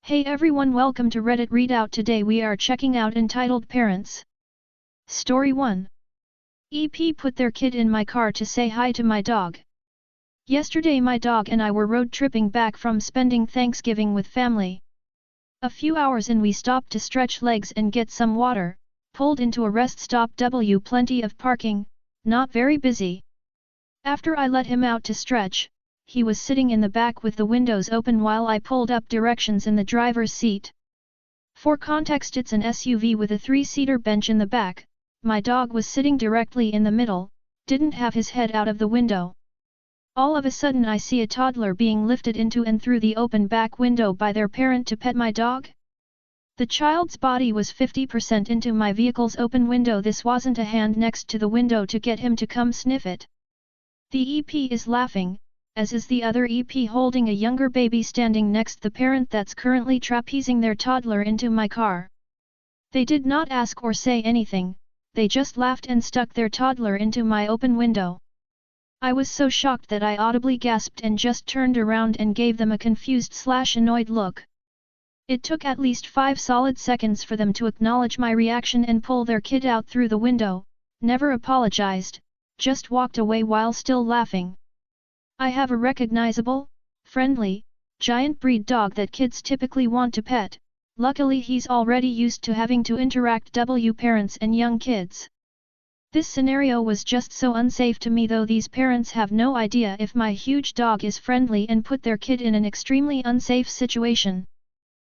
Hey everyone, welcome to Reddit Readout. Today we are checking out Entitled Parents. Story 1. EP put their kid in my car to say hi to my dog. Yesterday my dog and I were road tripping back from spending Thanksgiving with family. A few hours in we stopped to stretch legs and get some water, pulled into a rest stop. Plenty of parking, not very busy. After I let him out to stretch, he was sitting in the back with the windows open while I pulled up directions in the driver's seat. For context, it's an SUV with a 3-seater bench in the back. My dog was sitting directly in the middle, didn't have his head out of the window. All of a sudden I see a toddler being lifted into and through the open back window by their parent to pet my dog. The child's body was 50% into my vehicle's open window. This wasn't a hand next to the window to get him to come sniff it. The EP is laughing, as is the other EP holding a younger baby standing next the parent that's currently trapezing their toddler into my car. They did not ask or say anything, they just laughed and stuck their toddler into my open window. I was so shocked that I audibly gasped and just turned around and gave them a confused/annoyed look. It took at least 5 solid seconds for them to acknowledge my reaction and pull their kid out through the window, never apologized, just walked away while still laughing. I have a recognizable, friendly, giant breed dog that kids typically want to pet. Luckily he's already used to having to interact with parents and young kids. This scenario was just so unsafe to me, though these parents have no idea if my huge dog is friendly and put their kid in an extremely unsafe situation.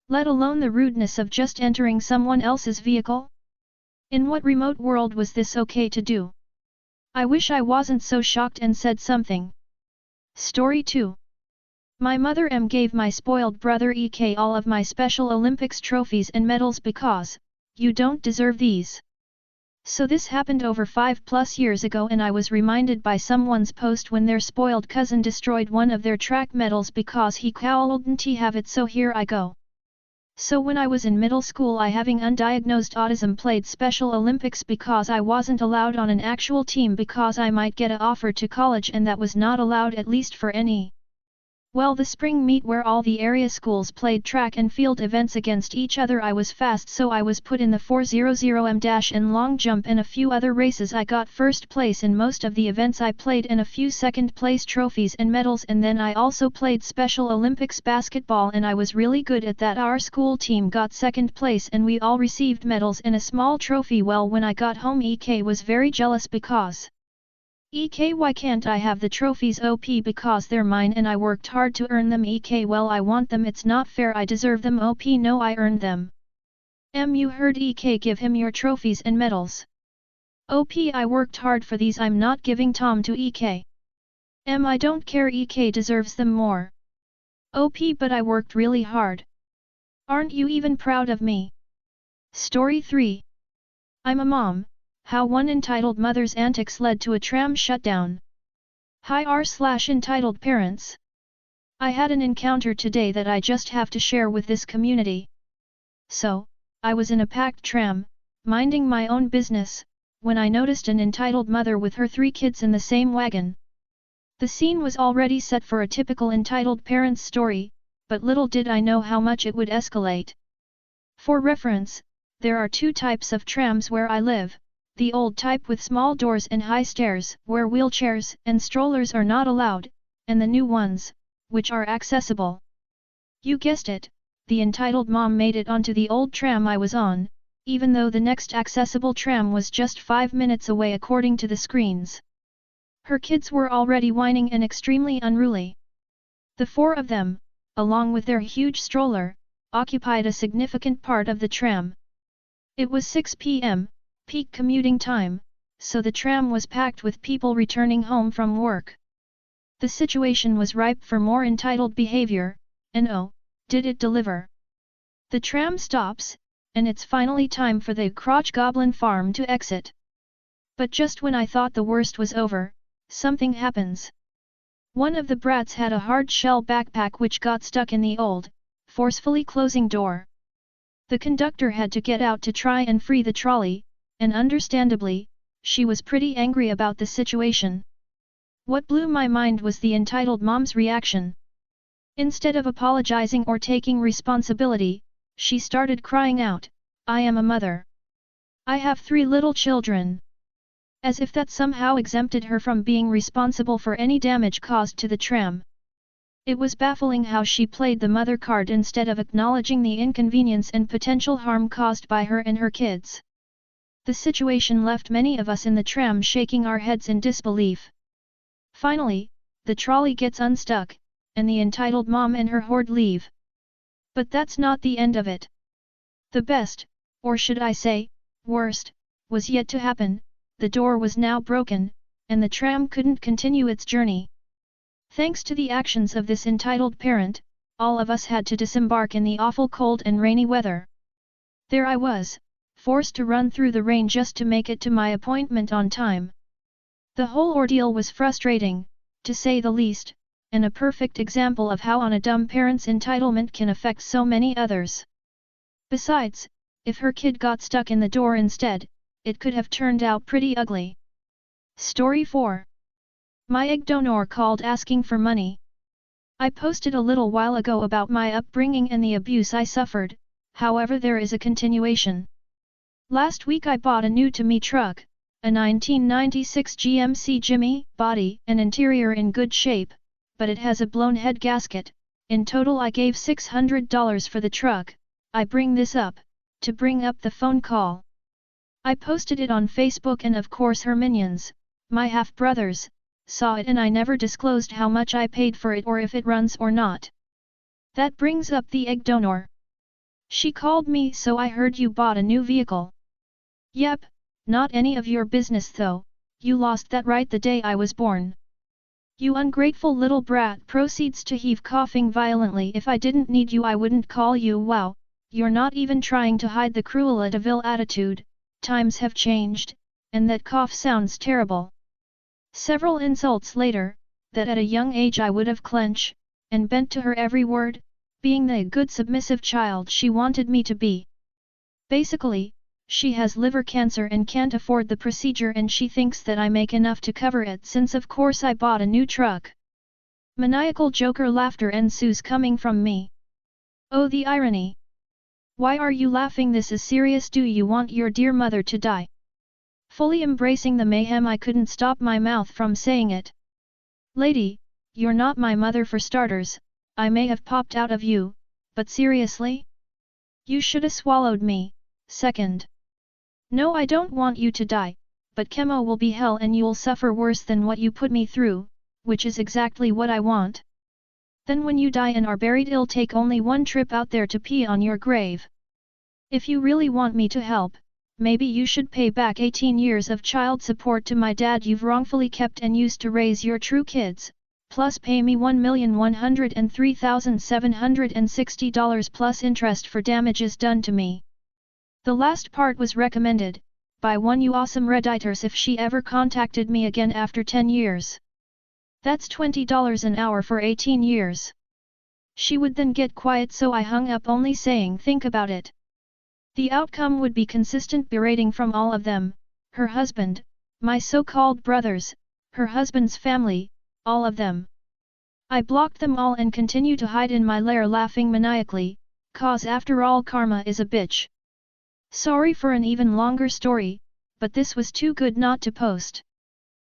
Let alone the rudeness of just entering someone else's vehicle? In what remote world was this okay to do? I wish I wasn't so shocked and said something. Story 2. My mother gave my spoiled brother EK all of my Special Olympics trophies and medals because, you don't deserve these. So this happened over 5+ years ago, and I was reminded by someone's post when their spoiled cousin destroyed one of their track medals because he couldn't have it, so here I go. So when I was in middle school, I, having undiagnosed autism, played Special Olympics because I wasn't allowed on an actual team because I might get an offer to college, and that was not allowed, at least for any. Well, the spring meet where all the area schools played track and field events against each other, I was fast, so I was put in the 400 dash and long jump and a few other races. I got first place in most of the events I played and a few second place trophies and medals, and then I also played Special Olympics basketball and I was really good at that. Our school team got second place and we all received medals and a small trophy. Well, when I got home, EK was very jealous because, EK, why can't I have the trophies? OP, because they're mine and I worked hard to earn them. EK, well, I want them, it's not fair, I deserve them. OP, no, I earned them. You heard EK, give him your trophies and medals. OP, I worked hard for these, I'm not giving Tom to EK. I don't care, EK deserves them more. OP, but I worked really hard. Aren't you even proud of me? Story 3. I'm a mom. How one entitled mother's antics led to a tram shutdown. Hi r/entitled parents. I had an encounter today that I just have to share with this community. So, I was in a packed tram, minding my own business, when I noticed an entitled mother with her 3 kids in the same wagon. The scene was already set for a typical entitled parents story, but little did I know how much it would escalate. For reference, there are 2 types of trams where I live. The old type with small doors and high stairs, where wheelchairs and strollers are not allowed, and the new ones, which are accessible. You guessed it, the entitled mom made it onto the old tram I was on, even though the next accessible tram was just 5 minutes away according to the screens. Her kids were already whining and extremely unruly. The 4 of them, along with their huge stroller, occupied a significant part of the tram. It was 6 p.m., peak commuting time, so the tram was packed with people returning home from work. The situation was ripe for more entitled behavior, and oh, did it deliver. The tram stops, and it's finally time for the crotch goblin farm to exit. But just when I thought the worst was over, something happens. One of the brats had a hard shell backpack which got stuck in the old, forcefully closing door. The conductor had to get out to try and free the trolley, and understandably, she was pretty angry about the situation. What blew my mind was the entitled mom's reaction. Instead of apologizing or taking responsibility, she started crying out, "I am a mother. I have 3 little children." As if that somehow exempted her from being responsible for any damage caused to the tram. It was baffling how she played the mother card instead of acknowledging the inconvenience and potential harm caused by her and her kids. The situation left many of us in the tram shaking our heads in disbelief. Finally, the trolley gets unstuck, and the entitled mom and her horde leave. But that's not the end of it. The best, or should I say, worst, was yet to happen. The door was now broken, and the tram couldn't continue its journey. Thanks to the actions of this entitled parent, all of us had to disembark in the awful cold and rainy weather. There I was, forced to run through the rain just to make it to my appointment on time. The whole ordeal was frustrating, to say the least, and a perfect example of how a dumb parent's entitlement can affect so many others. Besides, if her kid got stuck in the door instead, it could have turned out pretty ugly. Story 4. My egg donor called asking for money. I posted a little while ago about my upbringing and the abuse I suffered, however there is a continuation. Last week I bought a new to me truck, a 1996 GMC Jimmy, body and interior in good shape, but it has a blown head gasket. In total I gave $600 for the truck. I bring this up, to bring up the phone call. I posted it on Facebook and of course her minions, my half-brothers, saw it and I never disclosed how much I paid for it or if it runs or not. That brings up the egg donor. She called me, "So I heard you bought a new vehicle." Yep, not any of your business though, you lost that right the day I was born. You ungrateful little brat, proceeds to heave, coughing violently. If I didn't need you I wouldn't call you. Wow, you're not even trying to hide the Cruella de Vil attitude. Times have changed, and that cough sounds terrible. Several insults later, that at a young age I would have clenched, and bent to her every word, being the good submissive child she wanted me to be. Basically, she has liver cancer and can't afford the procedure and she thinks that I make enough to cover it since of course I bought a new truck. Maniacal joker laughter ensues coming from me. Oh, the irony! Why are you laughing? This is serious. Do you want your dear mother to die? Fully embracing the mayhem, I couldn't stop my mouth from saying it. Lady, you're not my mother for starters. I may have popped out of you, but seriously? You shoulda swallowed me. Second. No, I don't want you to die, but chemo will be hell and you'll suffer worse than what you put me through, which is exactly what I want. Then when you die and are buried, it'll take only one trip out there to pee on your grave. If you really want me to help, maybe you should pay back 18 years of child support to my dad you've wrongfully kept and used to raise your true kids, plus pay me $1,103,760 plus interest for damages done to me. The last part was recommended by one you awesome Redditors if she ever contacted me again after 10 years. That's $20 an hour for 18 years. She would then get quiet, so I hung up, only saying think about it. The outcome would be consistent berating from all of them, her husband, my so-called brothers, her husband's family, all of them. I blocked them all and continue to hide in my lair laughing maniacally, cause after all karma is a bitch. Sorry for an even longer story, but this was too good not to post.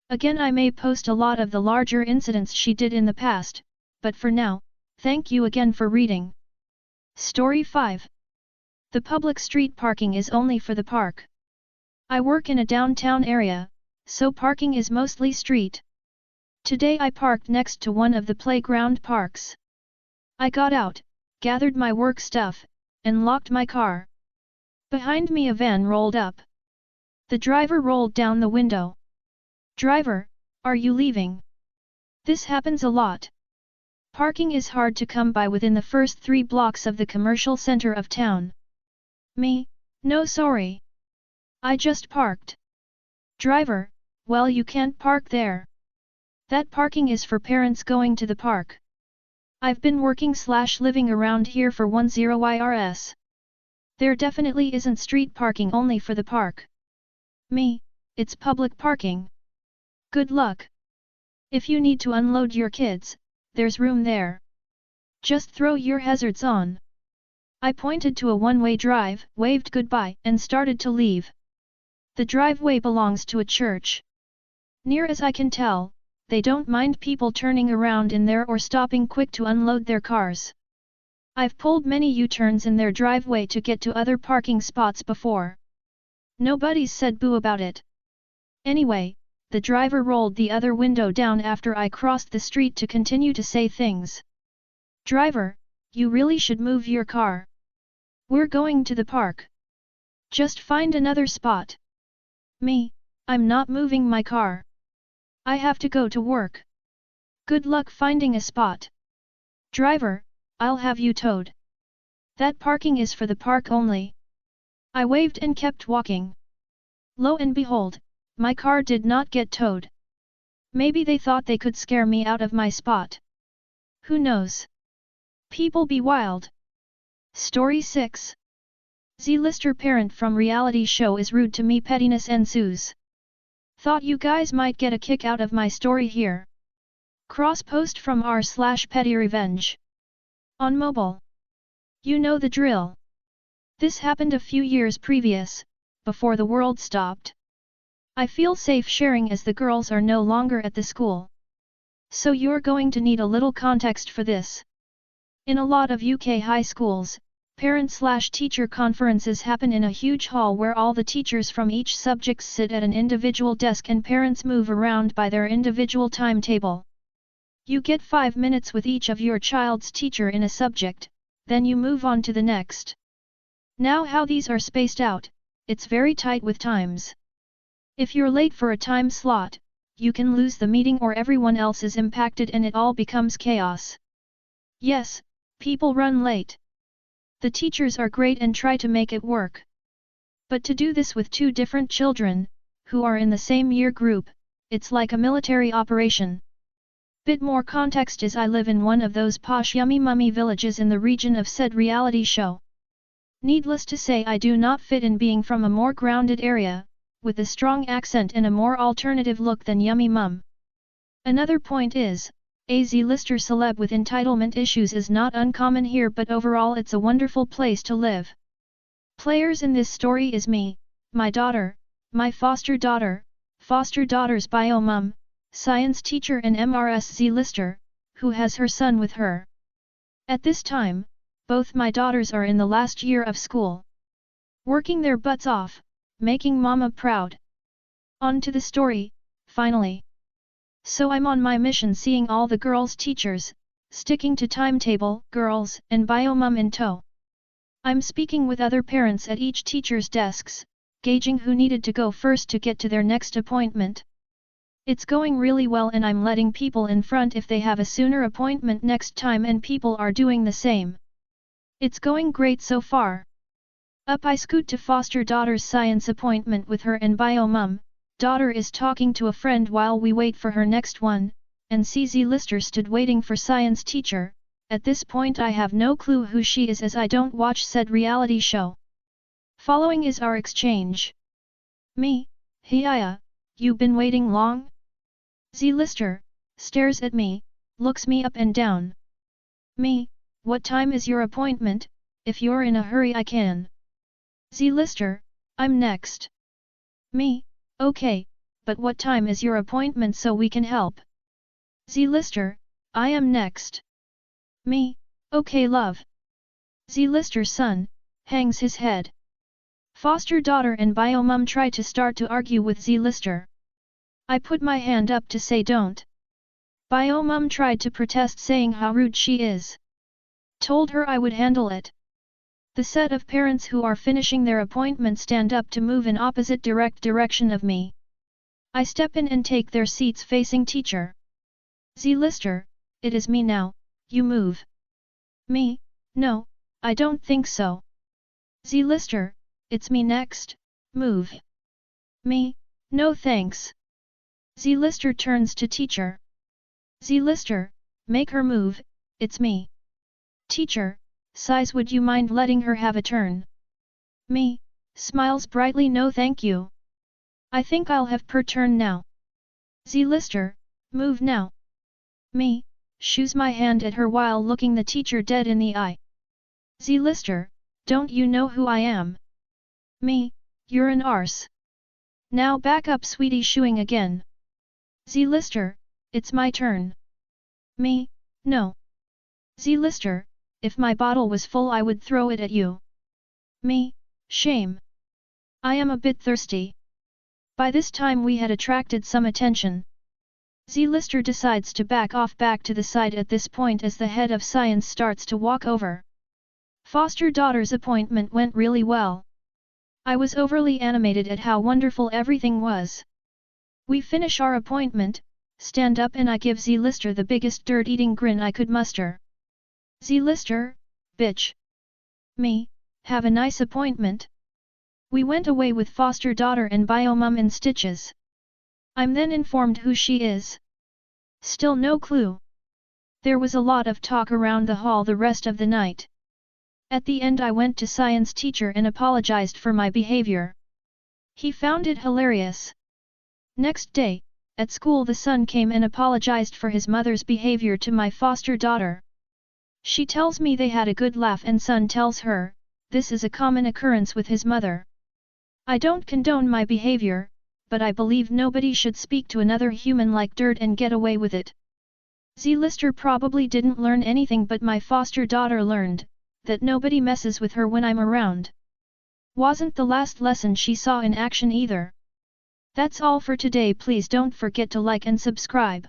Again, I may post a lot of the larger incidents she did in the past, but for now, thank you again for reading. Story 5. The public street parking is only for the park. I work in a downtown area, so parking is mostly street. Today I parked next to one of the playground parks. I got out, gathered my work stuff, and locked my car. Behind me a van rolled up. The driver rolled down the window. "Driver, are you leaving?" This happens a lot. Parking is hard to come by within the first 3 blocks of the commercial center of town. Me, no sorry. I just parked. Driver, well you can't park there. That parking is for parents going to the park. I've been working/living around here for 10 years. There definitely isn't street parking only for the park. Me, it's public parking. Good luck. If you need to unload your kids, there's room there. Just throw your hazards on. I pointed to a one-way drive, waved goodbye, and started to leave. The driveway belongs to a church. Near as I can tell, they don't mind people turning around in there or stopping quick to unload their cars. I've pulled many U-turns in their driveway to get to other parking spots before. Nobody's said boo about it. Anyway, the driver rolled the other window down after I crossed the street to continue to say things. Driver, you really should move your car. We're going to the park. Just find another spot. Me, I'm not moving my car. I have to go to work. Good luck finding a spot. Driver, I'll have you towed. That parking is for the park only. I waved and kept walking. Lo and behold, my car did not get towed. Maybe they thought they could scare me out of my spot. Who knows? People be wild. Story 6. Z-lister parent from reality show is rude to me, pettiness ensues. Thought you guys might get a kick out of my story here. Cross post from r/petty revenge. On mobile. You know the drill. This happened a few years previous, before the world stopped. I feel safe sharing as the girls are no longer at the school. So you're going to need a little context for this. In a lot of UK high schools, parent/teacher conferences happen in a huge hall where all the teachers from each subject sit at an individual desk and parents move around by their individual timetable. You get 5 minutes with each of your child's teacher in a subject, then you move on to the next. Now how these are spaced out, it's very tight with times. If you're late for a time slot, you can lose the meeting or everyone else is impacted and it all becomes chaos. Yes, people run late. The teachers are great and try to make it work. But to do this with 2 different children, who are in the same year group, it's like a military operation. Bit more context is I live in one of those posh yummy mummy villages in the region of said reality show. Needless to say I do not fit in being from a more grounded area, with a strong accent and a more alternative look than yummy mum. Another point is, a Z-lister celeb with entitlement issues is not uncommon here, but overall it's a wonderful place to live. Players in this story is me, my daughter, my foster daughter's bio mum, science teacher and MRS Z-lister, who has her son with her. At this time, both my daughters are in the last year of school. Working their butts off, making mama proud. On to the story, finally. So I'm on my mission seeing all the girls' teachers, sticking to timetable, girls, and bio mum in tow. I'm speaking with other parents at each teacher's desks, gauging who needed to go first to get to their next appointment. It's going really well and I'm letting people in front if they have a sooner appointment next time and people are doing the same. It's going great so far. Up I scoot to foster daughter's science appointment with her and bio mum. Daughter is talking to a friend while we wait for her next one, and Z-lister stood waiting for science teacher. At this point I have no clue who she is as I don't watch said reality show. Following is our exchange. Me, Hiya, you been waiting long? Z-lister, stares at me, looks me up and down. Me, what time is your appointment? If you're in a hurry I can. Z-lister, I'm next. Me, okay, but what time is your appointment so we can help? Z-lister, I am next. Me, okay love. Z-lister's son, hangs his head. Foster daughter and bio mum try to start to argue with Z-lister. I put my hand up to say don't. Bio mum tried to protest saying how rude she is. Told her I would handle it. The set of parents who are finishing their appointment stand up to move in opposite direction of me. I step in and take their seats facing teacher. Z-lister, it is me now, you move. Me, no, I don't think so. Z-lister, it's me next, move. Me, no thanks. Z-lister turns to teacher. Z-lister, make her move, it's me. Teacher, sighs, would you mind letting her have a turn? Me, smiles brightly, no thank you. I think I'll have per turn now. Z-lister, move now. Me, shoos my hand at her while looking the teacher dead in the eye. Z-lister, don't you know who I am? Me, you're an arse. Now back up sweetie shooing again. Z-lister, it's my turn. Me, no. Z-lister, if my bottle was full I would throw it at you. Me, shame. I am a bit thirsty. By this time we had attracted some attention. Z-lister decides to back off back to the side at this point as the head of science starts to walk over. Foster daughter's appointment went really well. I was overly animated at how wonderful everything was. We finish our appointment, stand up and I give Z-lister the biggest dirt-eating grin I could muster. Z-lister, bitch. Me, have a nice appointment. We went away with foster daughter and bio-mum in stitches. I'm then informed who she is. Still no clue. There was a lot of talk around the hall the rest of the night. At the end I went to science teacher and apologized for my behavior. He found it hilarious. Next day, at school the son came and apologized for his mother's behavior to my foster daughter. She tells me they had a good laugh and son tells her, this is a common occurrence with his mother. I don't condone my behavior, but I believe nobody should speak to another human like dirt and get away with it. Z-lister probably didn't learn anything but my foster daughter learned, that nobody messes with her when I'm around. Wasn't the last lesson she saw in action either. That's all for today. Please don't forget to like and subscribe.